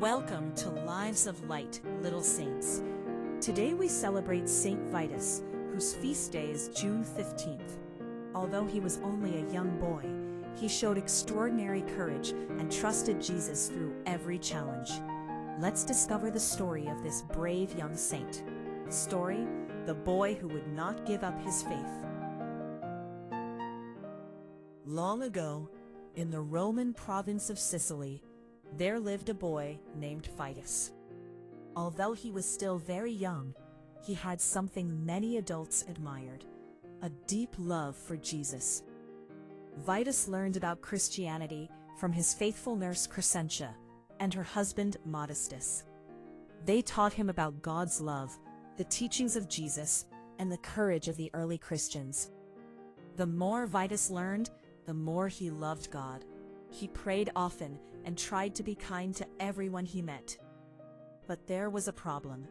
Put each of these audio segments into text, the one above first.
Welcome to Lives of Light, Little Saints. Today we celebrate Saint Vitus, whose feast day is June 15th. Although he was only a young boy, he showed extraordinary courage and trusted Jesus through every challenge. Let's discover the story of this brave young saint. Story: the boy who would not give up his faith. Long ago, in the Roman province of Sicily, there lived a boy named Vitus. Although he was still very young, he had something many adults admired: a deep love for Jesus. Vitus learned about Christianity from his faithful nurse Crescentia and her husband Modestus. They taught him about God's love, the teachings of Jesus, and the courage of the early Christians. The more Vitus learned, the more he loved God. He prayed often and tried to be kind to everyone he met. But there was a problem.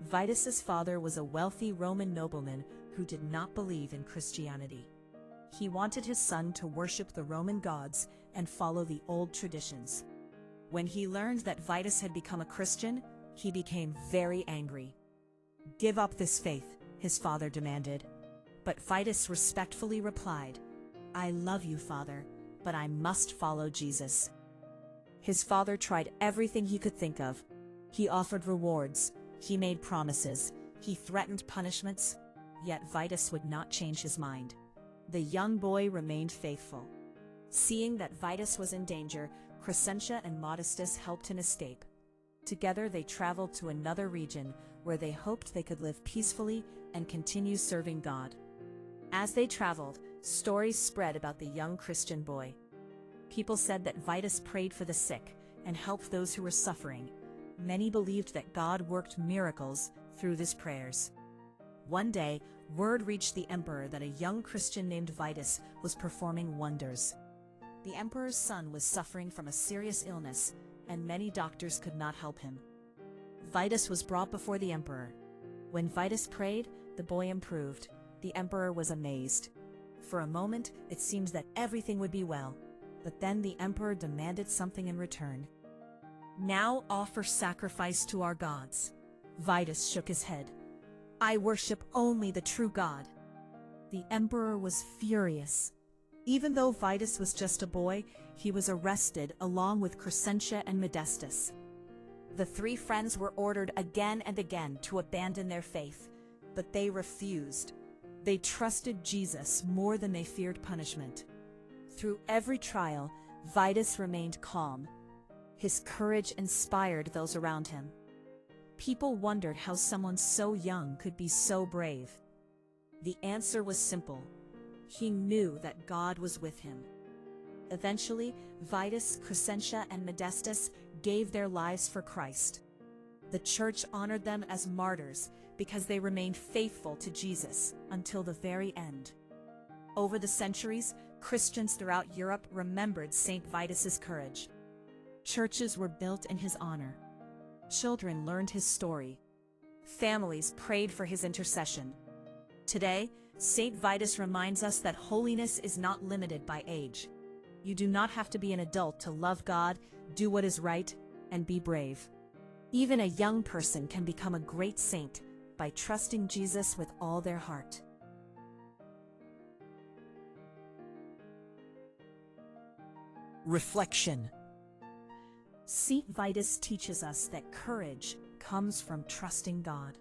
Vitus's father was a wealthy Roman nobleman who did not believe in Christianity. He wanted his son to worship the Roman gods and follow the old traditions. When he learned that Vitus had become a Christian, he became very angry. "Give up this faith," his father demanded. But Vitus respectfully replied, "I love you, Father, but I must follow Jesus." His father tried everything he could think of. He offered rewards, he made promises, he threatened punishments, yet Vitus would not change his mind. The young boy remained faithful. Seeing that Vitus was in danger, Crescentia and Modestus helped him escape. Together they traveled to another region where they hoped they could live peacefully and continue serving God. As they traveled, stories spread about the young Christian boy. People said that Vitus prayed for the sick and helped those who were suffering. Many believed that God worked miracles through his prayers. One day, word reached the emperor that a young Christian named Vitus was performing wonders. The emperor's son was suffering from a serious illness, and many doctors could not help him. Vitus was brought before the emperor. When Vitus prayed, the boy improved. The emperor was amazed. For a moment, it seemed that everything would be well, but then the emperor demanded something in return. "Now offer sacrifice to our gods." Vitus shook his head. "I worship only the true God." The emperor was furious. Even though Vitus was just a boy, he was arrested along with Crescentia and Modestus. The three friends were ordered again and again to abandon their faith, but they refused. They trusted Jesus more than they feared punishment. Through every trial, Vitus remained calm. His courage inspired those around him. People wondered how someone so young could be so brave. The answer was simple. He knew that God was with him. Eventually, Vitus, Crescentia, and Modestus gave their lives for Christ. The church honored them as martyrs because they remained faithful to Jesus until the very end. Over the centuries, Christians throughout Europe remembered Saint Vitus's courage. Churches were built in his honor. Children learned his story. Families prayed for his intercession. Today, Saint Vitus reminds us that holiness is not limited by age. You do not have to be an adult to love God, do what is right, and be brave. Even a young person can become a great saint by trusting Jesus with all their heart. Reflection. Saint Vitus teaches us that courage comes from trusting God.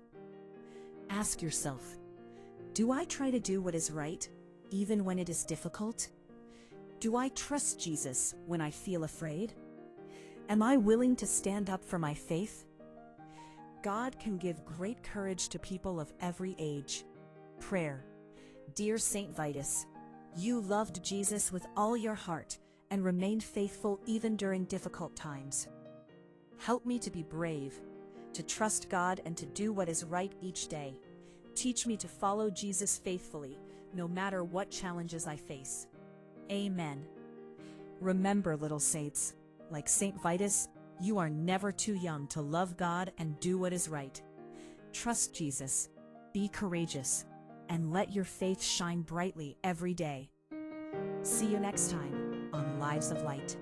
Ask yourself, do I try to do what is right, even when it is difficult? Do I trust Jesus when I feel afraid? Am I willing to stand up for my faith? God can give great courage to people of every age. Prayer. Dear Saint Vitus, you loved Jesus with all your heart and remained faithful even during difficult times. Help me to be brave, to trust God and to do what is right each day. Teach me to follow Jesus faithfully, no matter what challenges I face. Amen. Remember, little saints, like Saint Vitus, you are never too young to love God and do what is right. Trust Jesus, be courageous, and let your faith shine brightly every day. See you next time on Lives of Light.